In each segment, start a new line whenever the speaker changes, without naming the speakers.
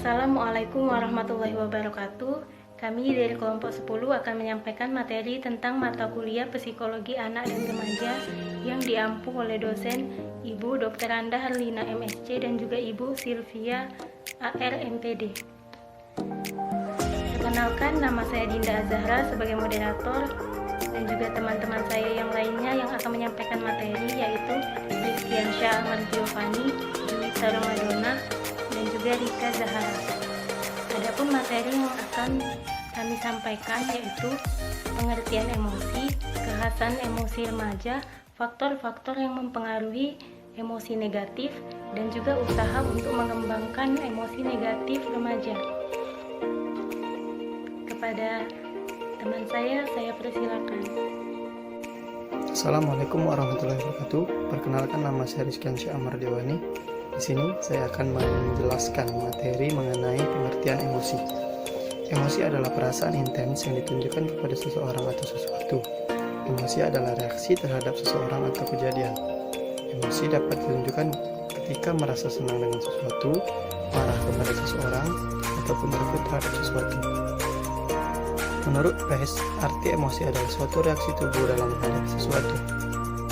Assalamualaikum warahmatullahi wabarakatuh. Kami dari kelompok 10 akan menyampaikan materi tentang mata kuliah Psikologi Anak dan Remaja yang diampu oleh dosen Ibu Dr. Anda Harlina MSc dan juga Ibu Sylvia AR MPD. Perkenalkan, nama saya Dinda Azahra sebagai moderator dan juga teman-teman saya yang lainnya yang akan menyampaikan materi yaitu Rizkiansyah Ahmad Giovanni, Juwita Ramadona, dan juga Rika Zahara. Adapun materi yang akan kami sampaikan yaitu pengertian emosi, kekhasan emosi remaja, faktor-faktor yang mempengaruhi emosi negatif, dan juga usaha untuk mengembangkan emosi negatif remaja. Kepada teman saya persilakan.
Assalamualaikum warahmatullahi wabarakatuh. Perkenalkan, nama saya Rizkiansyah Ahmad Giovanni. Di sini saya akan menjelaskan materi mengenai pengertian emosi. Emosi adalah perasaan intens yang ditunjukkan kepada seseorang atau sesuatu. Emosi adalah reaksi terhadap seseorang atau kejadian. Emosi dapat ditunjukkan ketika merasa senang dengan sesuatu, marah kepada seseorang, ataupun takut terhadap sesuatu. Menurut Peirce, arti emosi adalah suatu reaksi tubuh dalam menghadapi sesuatu.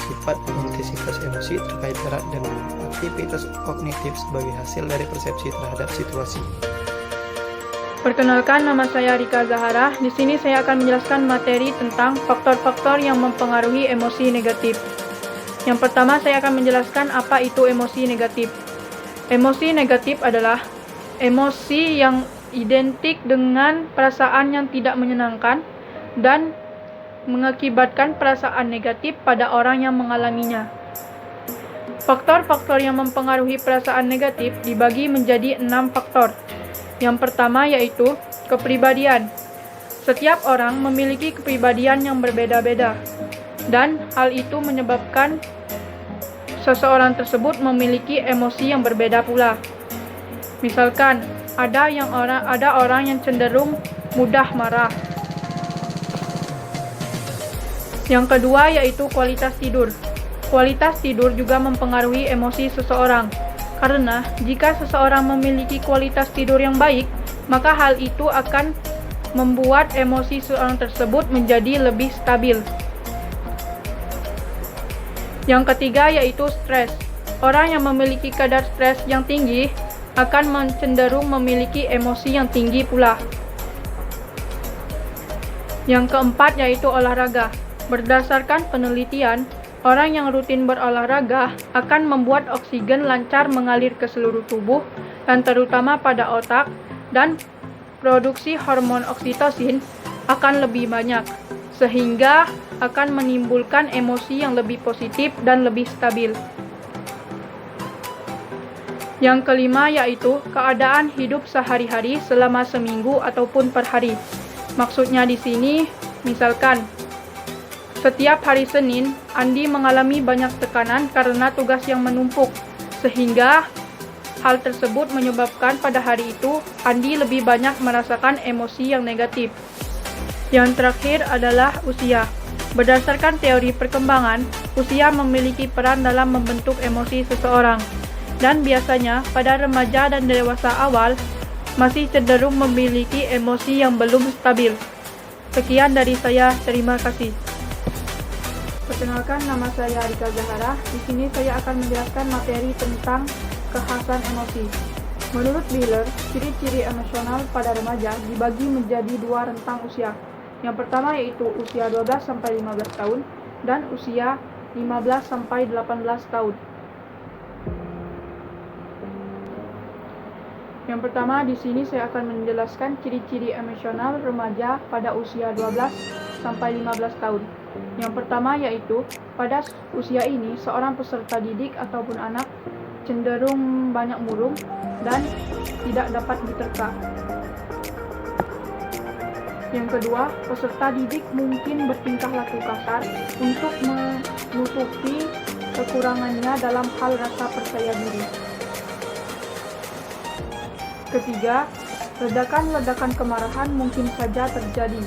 Sifat dan intensitas emosi terkait erat dengan aktivitas kognitif sebagai hasil dari persepsi terhadap situasi.
Perkenalkan, nama saya Rika Zahara. Di sini saya akan menjelaskan materi tentang faktor-faktor yang mempengaruhi emosi negatif. Yang pertama, saya akan menjelaskan apa itu emosi negatif. Emosi negatif adalah emosi yang identik dengan perasaan yang tidak menyenangkan dan mengakibatkan perasaan negatif pada orang yang mengalaminya. Faktor-faktor yang mempengaruhi perasaan negatif dibagi menjadi 6 faktor. Yang pertama yaitu kepribadian. Setiap orang memiliki kepribadian yang berbeda-beda, dan hal itu menyebabkan seseorang tersebut memiliki emosi yang berbeda pula. Misalkan, ada orang yang cenderung mudah marah. Yang kedua yaitu kualitas tidur. Kualitas tidur juga mempengaruhi emosi seseorang. Karena jika seseorang memiliki kualitas tidur yang baik, maka hal itu akan membuat emosi seseorang tersebut menjadi lebih stabil. Yang ketiga yaitu stres. Orang yang memiliki kadar stres yang tinggi akan cenderung memiliki emosi yang tinggi pula. Yang keempat yaitu olahraga. Berdasarkan penelitian, orang yang rutin berolahraga akan membuat oksigen lancar mengalir ke seluruh tubuh dan terutama pada otak, dan produksi hormon oksitosin akan lebih banyak, sehingga akan menimbulkan emosi yang lebih positif dan lebih stabil. Yang kelima yaitu keadaan hidup sehari-hari selama seminggu ataupun per hari. Maksudnya di sini, misalkan setiap hari Senin, Andi mengalami banyak tekanan karena tugas yang menumpuk, sehingga hal tersebut menyebabkan pada hari itu Andi lebih banyak merasakan emosi yang negatif. Yang terakhir adalah usia. Berdasarkan teori perkembangan, usia memiliki peran dalam membentuk emosi seseorang. Dan biasanya pada remaja dan dewasa awal masih cenderung memiliki emosi yang belum stabil. Sekian dari saya, terima kasih. Perkenalkan, nama saya Rika Zahara. Di sini saya akan menjelaskan materi tentang kekhasan emosi. Menurut Wheeler, ciri-ciri emosional pada remaja dibagi menjadi 2 rentang usia. Yang pertama yaitu usia 12-15 tahun dan usia 15-18 tahun. Yang pertama, di sini saya akan menjelaskan ciri-ciri emosional remaja pada usia 12-15 tahun. Yang pertama yaitu, pada usia ini, seorang peserta didik ataupun anak cenderung banyak murung dan tidak dapat diterka. Yang kedua, peserta didik mungkin bertingkah laku kasar untuk menutupi kekurangannya dalam hal rasa percaya diri. Ketiga, ledakan-ledakan kemarahan mungkin saja terjadi.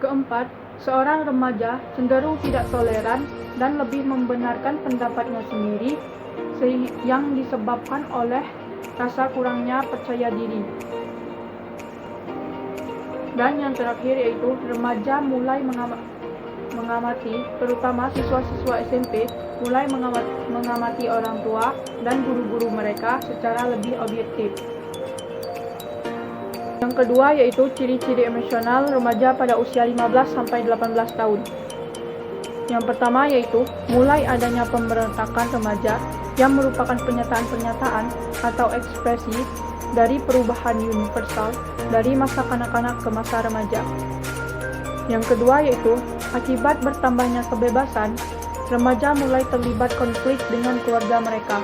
Keempat, seorang remaja cenderung tidak toleran dan lebih membenarkan pendapatnya sendiri yang disebabkan oleh rasa kurangnya percaya diri. Dan yang terakhir yaitu remaja mulai mengamati, terutama siswa-siswa SMP mulai mengamati orang tua dan guru-guru mereka secara lebih objektif. Yang kedua yaitu ciri-ciri emosional remaja pada usia 15 sampai 18 tahun. Yang pertama yaitu mulai adanya pemberontakan remaja yang merupakan pernyataan-pernyataan atau ekspresi dari perubahan universal dari masa kanak-kanak ke masa remaja. Yang kedua yaitu akibat bertambahnya kebebasan, remaja mulai terlibat konflik dengan keluarga mereka.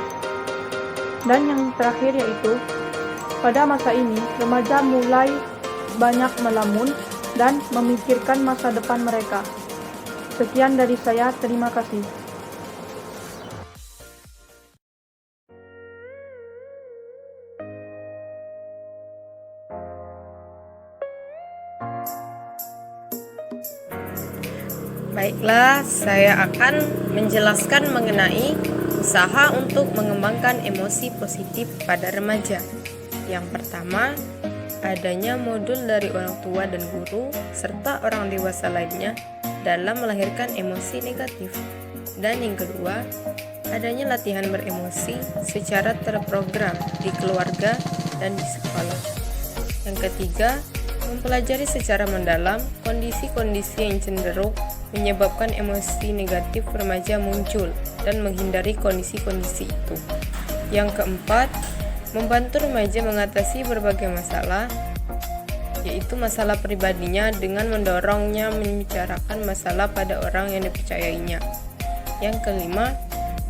Dan yang terakhir yaitu pada masa ini remaja mulai banyak melamun dan memikirkan masa depan mereka. Sekian dari saya, terima kasih.
Baiklah, saya akan menjelaskan mengenai usaha untuk mengembangkan emosi positif pada remaja. Yang pertama, adanya modul dari orang tua dan guru serta orang dewasa lainnya dalam melahirkan emosi negatif. Dan yang kedua, adanya latihan beremosi secara terprogram di keluarga dan di sekolah. Yang ketiga, mempelajari secara mendalam kondisi-kondisi yang cenderung menyebabkan emosi negatif remaja muncul dan menghindari kondisi-kondisi itu. Yang keempat, membantu remaja mengatasi berbagai masalah, yaitu masalah pribadinya dengan mendorongnya membicarakan masalah pada orang yang dipercayainya. Yang kelima,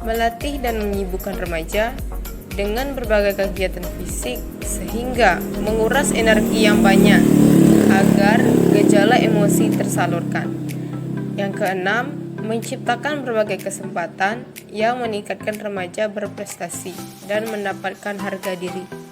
melatih dan menyibukkan remaja dengan berbagai kegiatan fisik sehingga menguras energi yang banyak agar gejala emosi tersalurkan. Yang keenam, menciptakan berbagai kesempatan yang meningkatkan remaja berprestasi dan mendapatkan harga diri.